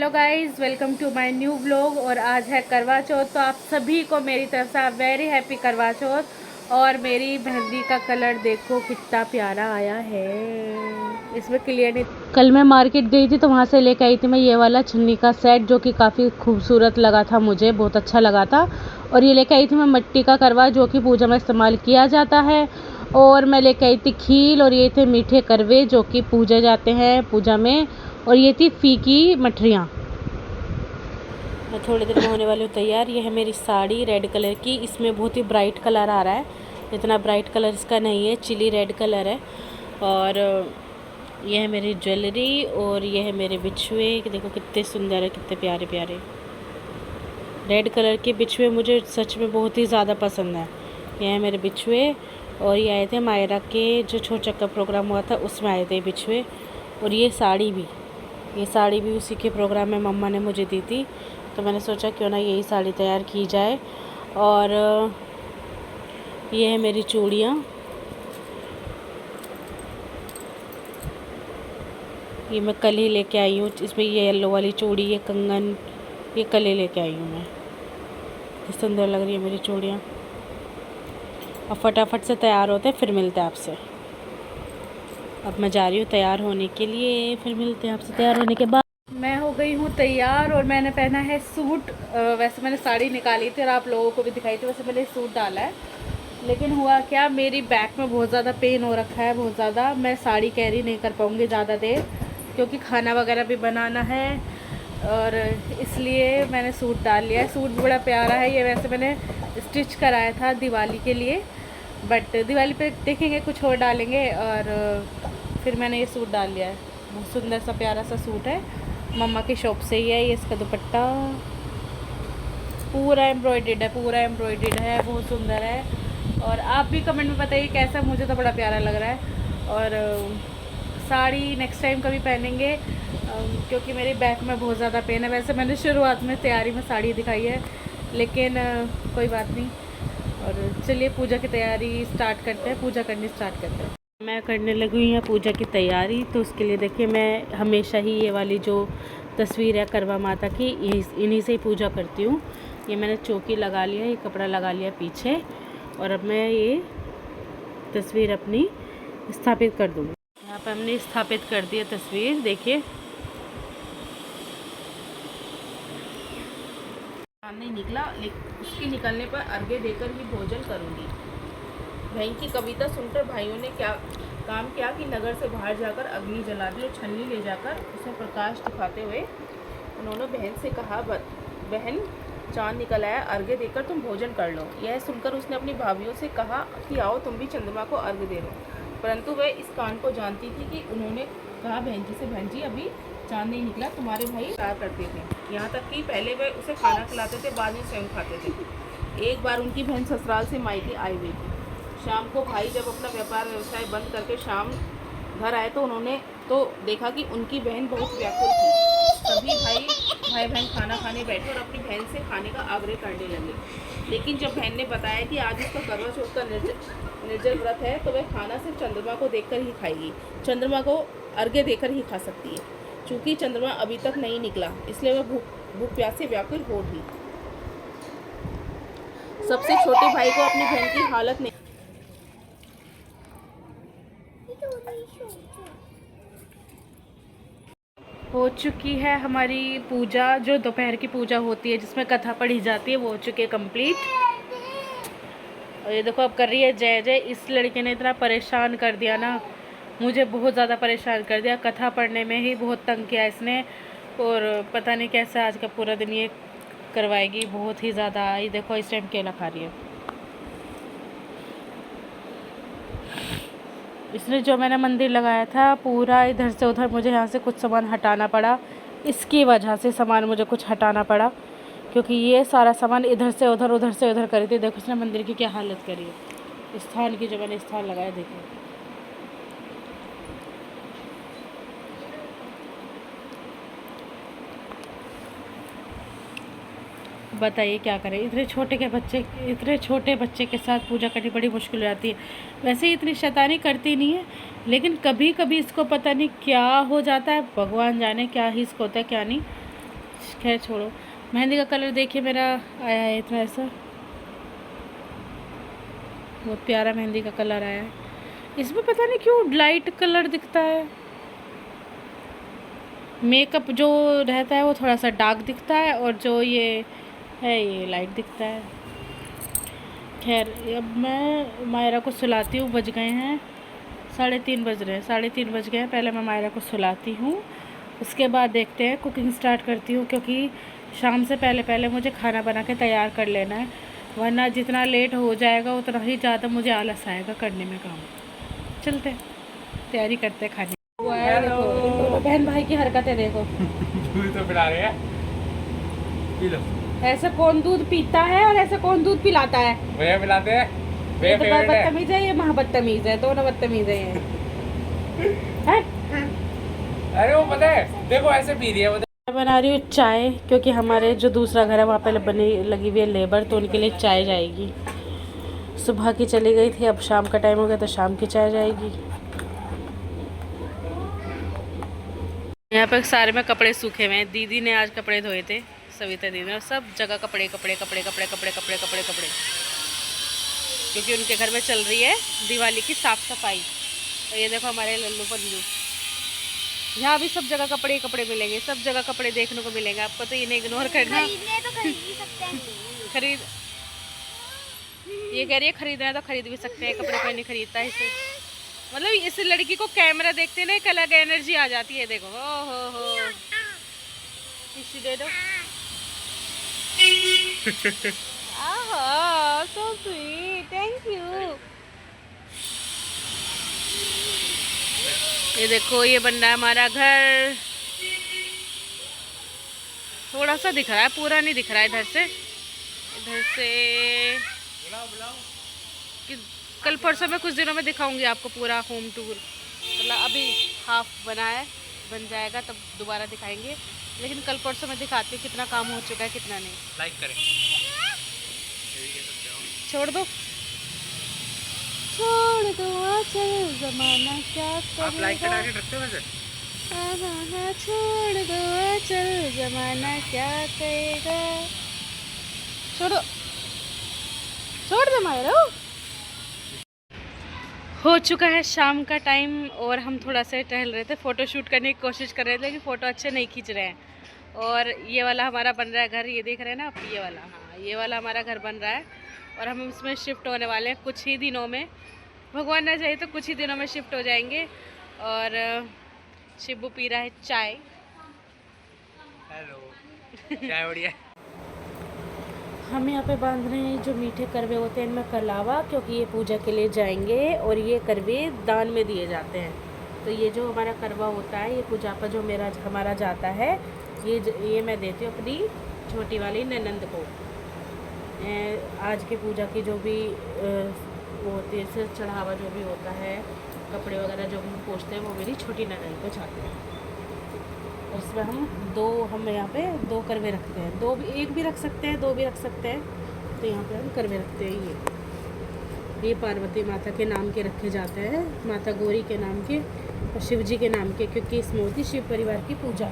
Hello guys, welcome to my new vlog. और आज है करवा चौथ, तो आप सभी को मेरी तरफ से वेरी हैप्पी करवा चौथ। और मेरी मेहंदी का कलर देखो कितना प्यारा आया है, इसमें क्लियर नहीं। कल मैं मार्केट गई थी तो वहाँ से लेकर आई थी मैं ये वाला छन्नी का सेट, जो कि काफ़ी खूबसूरत लगा था, मुझे बहुत अच्छा लगा था। और ये लेकर आई थी मैं मिट्टी का करवा, जो कि पूजा में इस्तेमाल किया जाता है। और मैं लेकर आई थी खील, और ये थे मीठे करवे जो कि पूजे जाते हैं पूजा में। और ये थी फीकी मठरियाँ। मैं थोड़ी देर में होने वाली हूँ तैयार। ये है मेरी साड़ी रेड कलर की, इसमें बहुत ही ब्राइट कलर आ रहा है, इतना ब्राइट कलर इसका नहीं है, चिली रेड कलर है। और ये है मेरी ज्वेलरी, और ये है मेरे बिछुए, देखो कितने सुंदर है, कितने प्यारे प्यारे रेड कलर के बिछुए मुझे सच में बहुत ही ज़्यादा पसंद है। ये है मेरे बिछुए, और ये आए थे मायरा के जो छोट चक्कर प्रोग्राम हुआ था उसमें आए थे बिछुए। और ये साड़ी भी उसी के प्रोग्राम में मम्मा ने मुझे दी थी, तो मैंने सोचा क्यों ना यही साड़ी तैयार की जाए। और ये है मेरी चूड़ियाँ, ये मैं कल ही लेके आई हूँ। इसमें ये येलो वाली चूड़ी, ये कंगन, ये कल ही लेके आई हूँ मैं। कितनी सुंदर लग रही है मेरी चूड़ियाँ। अब फटाफट से तैयार होते हैं, फिर मिलते हैं आपसे। अब मैं जा रही हूँ तैयार होने के लिए, फिर मिलते हैं आपसे तैयार होने के बाद। मैं हो गई हूँ तैयार, और मैंने पहना है सूट। वैसे मैंने साड़ी निकाली थी और आप लोगों को भी दिखाई थी, वैसे मैंने सूट डाला है। लेकिन हुआ क्या, मेरी बैक में बहुत ज़्यादा पेन हो रखा है, बहुत ज़्यादा। मैं साड़ी कैरी नहीं कर पाऊँगी ज़्यादा देर, क्योंकि खाना वगैरह भी बनाना है, और इसलिए मैंने सूट डाल लिया है। सूट बड़ा प्यारा है, ये वैसे मैंने स्टिच कराया था दिवाली के लिए, बट दिवाली पे देखेंगे कुछ और डालेंगे। और फिर मैंने ये सूट डाल लिया है, बहुत सुंदर सा प्यारा सा सूट है, मम्मा की शॉप से ही है। ये इसका दुपट्टा पूरा एम्ब्रॉयडेड है, बहुत सुंदर है। और आप भी कमेंट में बताइए कैसा, मुझे तो बड़ा प्यारा लग रहा है। और साड़ी नेक्स्ट टाइम कभी पहनेंगे, क्योंकि मेरी बैक में बहुत ज़्यादा पेन है। वैसे मैंने शुरुआत में तैयारी में साड़ी दिखाई है, लेकिन कोई बात नहीं। और चलिए पूजा की तैयारी स्टार्ट करते हैं, पूजा करनी स्टार्ट करते हैं। मैं करने लगी हुई है पूजा की तैयारी। तो उसके लिए देखिए, मैं हमेशा ही ये वाली जो तस्वीर है करवा माता की, इन्हीं से ही पूजा करती हूँ। ये मैंने चौकी लगा लिया, ये कपड़ा लगा लिया पीछे, और अब मैं ये तस्वीर अपनी स्थापित कर दूँगी। यहाँ पर हमने स्थापित कर दिया तस्वीर, देखिए। नहीं निकला, लेकिन उसके निकलने पर अर्घ्य देकर ही भोजन करूँगी। बहन की कविता सुनकर भाइयों ने क्या काम किया कि नगर से बाहर जाकर अग्नि जला दी और छन्नी ले जाकर उसे प्रकाश दिखाते हुए उन्होंने बहन से कहा, बहन चाँद निकल आया, अर्घ्य देकर तुम भोजन कर लो। यह सुनकर उसने अपनी भाभीयों से कहा कि आओ तुम भी चंद्रमा को अर्घ्य दे लो, परंतु वह इस कांड को जानती थी कि उन्होंने कहा बहन जी से, बहन जी अभी चाँद नहीं निकला, तुम्हारे भाई प्यार करते थे। यहाँ तक कि पहले वह उसे खाना खिलाते थे, बाद में स्वयं खाते थे। एक बार उनकी बहन ससुराल से मायके आई हुई थी। शाम को भाई जब अपना व्यापार व्यवसाय बंद करके शाम घर आए तो उन्होंने देखा कि उनकी बहन बहुत व्याकुल थी। सभी भाई बहन खाना खाने बैठे और अपनी बहन से खाने का आग्रह करने लगे। लेकिन जब बहन ने बताया कि आज उसका करवा चौथ का निर्जल व्रत है, तो वह खाना सिर्फ चंद्रमा को देखकर ही खाएगी, चंद्रमा को अर्घ्य देकर ही खा सकती है। चूँकि चंद्रमा अभी तक नहीं निकला, इसलिए वह भूख प्यास से व्याकुल हो थी। सबसे छोटे भाई को अपनी बहन की हालत नहीं हो चुकी है। हमारी पूजा, जो दोपहर की पूजा होती है जिसमें कथा पढ़ी जाती है, वो हो चुकी है कंप्लीट। और ये देखो अब कर रही है जय जय। इस लड़के ने इतना परेशान कर दिया ना, मुझे बहुत ज़्यादा परेशान कर दिया। कथा पढ़ने में ही बहुत तंग किया इसने, और पता नहीं कैसे आज का पूरा दिन ये करवाएगी, बहुत ही ज़्यादा। ये देखो इस टाइम केला खा रही है। इसने जो मैंने मंदिर लगाया था पूरा इधर से उधर, मुझे यहाँ से कुछ सामान हटाना पड़ा, इसकी वजह से सामान मुझे कुछ हटाना पड़ा, क्योंकि ये सारा सामान इधर से उधर करी थी। देखो इसने मंदिर की क्या हालत करी है, स्थान की जो मैंने स्थान लगाया, देखो। बताइए क्या करें, इतने छोटे बच्चे के साथ पूजा करनी बड़ी मुश्किल हो जाती है। वैसे ही इतनी शैतानी करती नहीं है, लेकिन कभी कभी इसको पता नहीं क्या हो जाता है, भगवान जाने क्या ही इसको होता है क्या नहीं। खैर छोड़ो। मेहंदी का कलर देखिए मेरा आया है इतना ऐसा, बहुत प्यारा मेहंदी का कलर आया है। इसमें पता नहीं क्यों लाइट कलर दिखता है, मेकअप जो रहता है वो थोड़ा सा डार्क दिखता है और जो ये है ये लाइट दिखता है। खैर अब मैं मायरा को सुलाती हूँ, बज गए हैं 3:30 बज रहे हैं, 3:30 बज गए हैं। पहले मैं मायरा को सुलाती हूँ, उसके बाद देखते हैं कुकिंग स्टार्ट करती हूँ, क्योंकि शाम से पहले पहले मुझे खाना बना के तैयार कर लेना है, वरना जितना लेट हो जाएगा उतना ही ज़्यादा मुझे आलस आएगा करने में काम। चलते तैयारी करते हैं खाने। देखो बहन भाई की हरकतें देखो। दूध तो पिला रहे हैं, पी लो। ऐसे कौन दूध पीता है और ऐसे कौन दूध पिलाता है? भैया पिलाते हैं। ये तो बदतमीज है, ये महाबदतमीज है, दोनों बदतमीज है ये। अरे वो पता है, देखो ऐसे पी रही है वो। मैं बना रही हूँ चाय, क्योंकि हमारे जो दूसरा घर है वहाँ पे बनी लगी हुई है लेबर, तो उनके लिए चाय जाएगी। सुबह की चली गई थी, अब शाम का टाइम हो गया तो शाम की चाय जाएगी। यहाँ पर सारे में कपड़े सूखे हुए हैं, दीदी ने आज कपड़े धोए थे, सविता दीदी ने, सब जगह कपड़े कपड़े कपड़े कपड़े कपड़े कपड़े कपड़े कपड़े, क्योंकि उनके घर में चल रही है दिवाली की साफ सफाई। और ये देखो हमारे लल्लू पल्लू, यहाँ भी सब जगह कपड़े कपड़े मिलेंगे, सब जगह कपड़े देखने को मिलेंगे आपको, तो इन्हें इग्नोर करना। तो खरीद भी सकते हैं। खरीद, ये कह रही है खरीदना है तो खरीद भी सकते हैं, कपड़े कोई नहीं खरीदता है इसे। मतलब इस लड़की को कैमरा देखते ना एक अलग एनर्जी आ जाती है, देखो हो इसी दे दो। आहा सो स्वीट, थैंक यू। ये देखो ये बन रहा है हमारा घर, थोड़ा सा दिख रहा है, पूरा नहीं दिख रहा है। इधर से कल परसों में कुछ दिनों में दिखाऊंगी आपको पूरा होम टूर। मतलब अभी हाफ बना है, बन जाएगा तब दोबारा दिखाएंगे, लेकिन कल परसों में दिखाती हूँ कितना काम हो चुका है कितना नहीं। लाइक करें, छोड़ दो चल जमाना क्या करेगा। आप लाइक का टारगेट रखते हो वैसे? छोड़ दो चल जमाना क्या करेगा। छोड़ो, छोड़ दो मायरा। हो चुका है शाम का टाइम और हम थोड़ा सा टहल रहे थे, फ़ोटो शूट करने की कोशिश कर रहे थे, लेकिन फ़ोटो अच्छे नहीं खींच रहे हैं। और ये वाला हमारा बन रहा है घर, ये देख रहे हैं ना आप, ये वाला, हाँ ये वाला हमारा घर बन रहा है और हम इसमें शिफ्ट होने वाले हैं कुछ ही दिनों में, भगवान ना चाहे तो कुछ ही दिनों में शिफ्ट हो जाएंगे। और शिबू पी रहा है चाय। हेलो चाय बढ़िया। हम यहाँ पे बांध रहे हैं जो मीठे करवे होते हैं इनमें कलावा, क्योंकि ये पूजा के लिए जाएंगे और ये करवे दान में दिए जाते हैं। तो ये जो हमारा करवा होता है, ये पूजा पर जो हमारा जाता है, ये मैं देती हूँ अपनी छोटी वाली ननंद को। आज के पूजा की जो भी वो होती है, सिर चढ़ावा जो भी होता है, कपड़े वगैरह जो हम पोंछते हैं, वो मेरी छोटी ननंद को जाते हैं। और इसमें हम यहाँ पे 2 करवे रखते हैं, 2 भी, 1 भी रख सकते हैं, 2 भी रख सकते हैं। तो यहाँ पे हम करवे रखते हैं। ये पार्वती माता के नाम के रखे जाते हैं, माता गौरी के नाम के और शिव जी के नाम के, क्योंकि इसमें होती शिव परिवार की पूजा,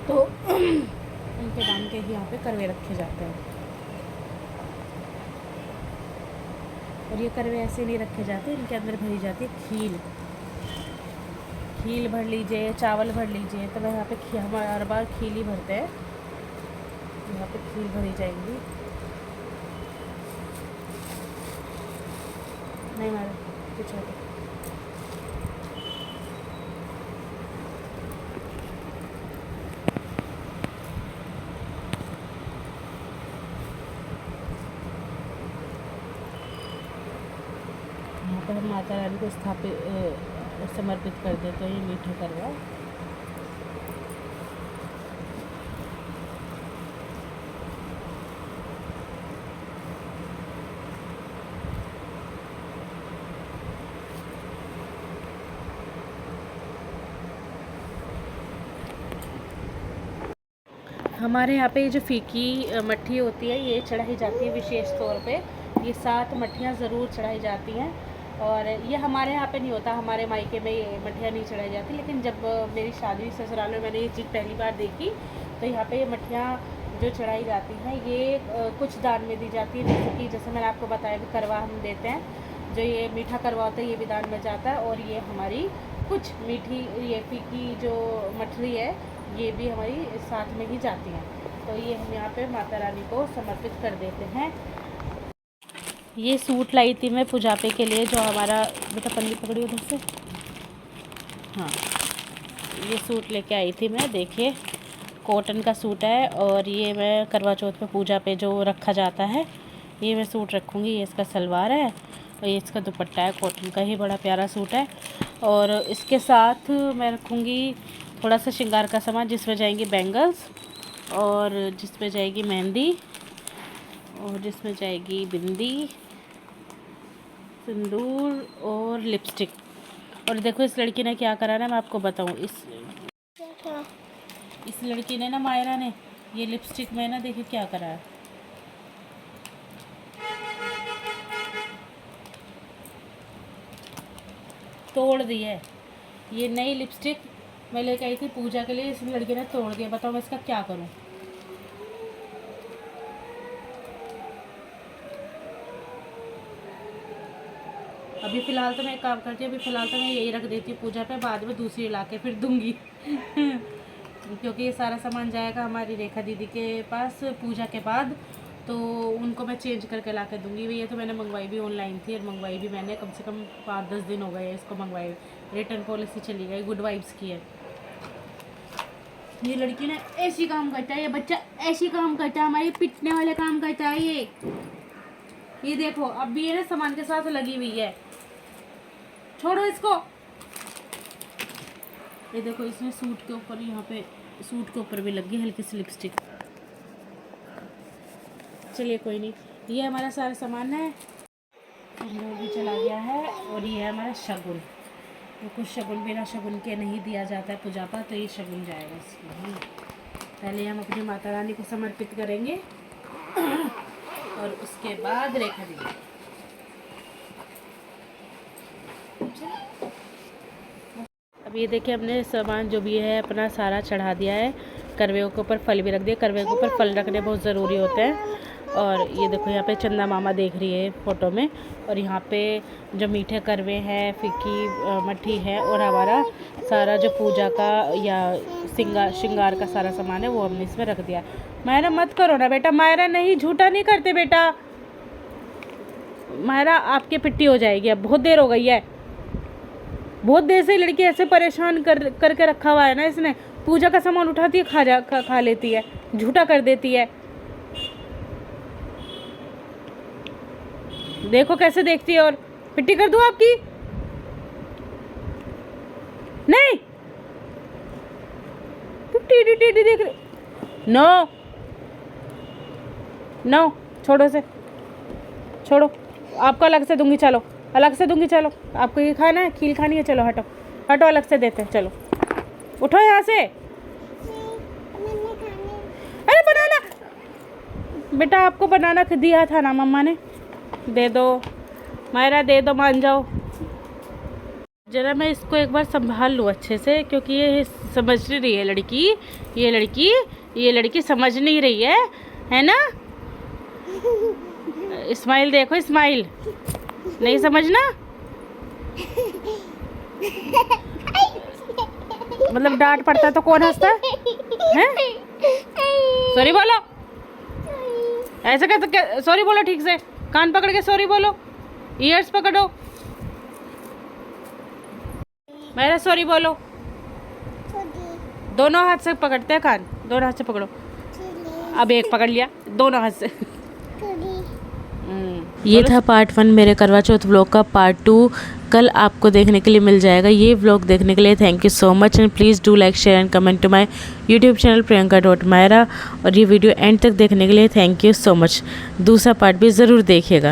तो उनके नाम के ही यहाँ पे करवे रखे जाते हैं। और ये करवे ऐसे नहीं रखे जाते, इनके अंदर भरी जाती है खील भर लीजिए, चावल भर लीजिए। तो मैं यहाँ पे हम हर बार खील ही भरते हैं, यहाँ पे खील भरी जाएंगी। नहीं मारे कुछ होता। यहाँ पर हम माता रानी को समर्पित कर देते हैं ये मीठा करवा। हमारे यहाँ पे ये जो फीकी मट्ठी होती है, ये चढ़ाई जाती है विशेष तौर पे। ये 7 मट्ठियाँ ज़रूर चढ़ाई जाती हैं, और ये हमारे यहाँ पे नहीं होता, हमारे मायके में ये मट्ठियाँ नहीं चढ़ाई जाती। लेकिन जब मेरी शादी ससुराल में मैंने ये चीज़ पहली बार देखी, तो यहाँ पे ये मठियाँ जो चढ़ाई जाती हैं ये कुछ दान में दी जाती है, जैसे मैंने आपको बताया भी करवा हम देते हैं, जो ये मीठा करवा होता है ये भी दान में जाता है, और ये हमारी कुछ मीठी ये फीकी जो मठरी है ये भी हमारी साथ में ही जाती हैं। तो ये हम यहाँ पे माता रानी को समर्पित कर देते हैं। ये सूट लाई थी मैं पूजापे के लिए, जो हमारा बेटा पल्ली पकड़ी उधर से, हाँ ये सूट लेके आई थी मैं, देखिए कॉटन का सूट है, और ये मैं करवा चौथ पे पूजा पे जो रखा जाता है ये मैं सूट रखूँगी। ये इसका सलवार है और ये इसका दुपट्टा है, कॉटन का ही बड़ा प्यारा सूट है। और इसके साथ मैं रखूँगी थोड़ा सा श्रृंगार का सामान, जिसमें जाएंगी बैंगल्स, और जिसमें जाएगी मेहंदी, और जिसमें जाएगी बिंदी, सिंदूर और लिपस्टिक। और देखो इस लड़की ने क्या करा ना, मैं आपको बताऊँ, इस लड़की ने ना, मायरा ने, ये लिपस्टिक में ना देखिए क्या करा है, तोड़ दी है। ये नई लिपस्टिक मैं लेके आई थी पूजा के लिए, इस लड़की ने तोड़ दिया। बताओ मैं इसका क्या करूं। अभी फ़िलहाल तो मैं एक काम करती हूँ, अभी फ़िलहाल तो मैं यही रख देती हूँ पूजा पे, बाद में दूसरी ला के फिर दूँगी क्योंकि ये सारा सामान जाएगा हमारी रेखा दीदी के पास पूजा के बाद, तो उनको मैं चेंज करके ला के दूँगी। ये तो मैंने मंगवाई भी ऑनलाइन थी, और मंगवाई भी मैंने कम से कम 5-10 दिन हो गए इसको मंगवाई, रिटर्न पॉलिसी चली गई, गुड वाइब्स की है। ये लड़की ने ऐसी काम करता है, ये बच्चा ऐसी काम करता है, हमारी पिटने वाले काम करता है ये देखो अब भी ये ना सामान के साथ लगी हुई है, छोड़ो इसको। ये देखो इसमें सूट के ऊपर, यहाँ पे सूट के ऊपर भी लगी हल्की सी लिपस्टिक। चलिए कोई नहीं, ये हमारा सारा सामान है, वो भी चला गया है। और ये है हमारा शगुन, तो कुछ शगुन बिना शगुन के नहीं दिया जाता है पूजा पर, तो ये शगुन जाएगा इसमें। पहले हम अपनी माता रानी को समर्पित करेंगे और उसके बाद रेखा दीदी। अब ये देखिए हमने सामान जो भी है अपना सारा चढ़ा दिया है, करवे के ऊपर फल भी रख दिए, करवे के ऊपर फल रखने बहुत ज़रूरी होते हैं। और ये देखो यहाँ पे चंदा मामा देख रही है फ़ोटो में, और यहाँ पे जो मीठे करवे हैं, फीकी मट्ठी है, और हमारा सारा जो पूजा का या श्रृंगार का सारा सामान है वो हमने इसमें रख दिया। मायरा मत करो ना बेटा, मायरा नहीं, झूठा नहीं करते बेटा, मायरा आपकी पिट्टी हो जाएगी, अब बहुत देर हो गई है, बहुत देर से लड़की ऐसे परेशान करके रखा हुआ है ना इसने, पूजा का सामान उठाती है खा लेती है, झूठा कर देती है। देखो कैसे देखती है, और पिट्टी कर दूं आपकी? नहीं, टीडी टीडी देख रही। नो नो, छोड़ो से, छोड़ो, आपको अलग से दूंगी, चलो अलग से दूंगी, चलो आपको ये खाना है, खील खानी है, चलो हटो हटो, अलग से देते हैं, चलो उठो यहाँ से। अरे बनाना बेटा, आपको बनाना दिया था ना मम्मा ने, दे दो मायरा, दे दो, मान जाओ जरा। मैं इसको एक बार संभाल लूँ अच्छे से, क्योंकि ये समझ नहीं रही है लड़की, ये लड़की समझ नहीं रही है ना। स्माइल देखो, स्माइल, नहीं समझना मतलब डांट पड़ता है तो कौन हंसता है? सॉरी बोलो, ऐसे कैसे सॉरी बोलो, ठीक से कान पकड़ के सॉरी बोलो, ईयर्स पकड़ो, मेरा सॉरी बोलो, दोनों हाथ से पकड़ते हैं कान, दोनों हाथ से पकड़ो। अब एक पकड़ लिया दोनों हाथ से। ये था पार्ट 1 मेरे करवा चौथ व्लॉग का। पार्ट 2 कल आपको देखने के लिए मिल जाएगा। ये व्लॉग देखने के लिए thank you so much, and please do like, share and comment to my YouTube channel priyanka.myra। और ये वीडियो एंड तक देखने के लिए थैंक यू सो मच। दूसरा पार्ट भी ज़रूर देखिएगा।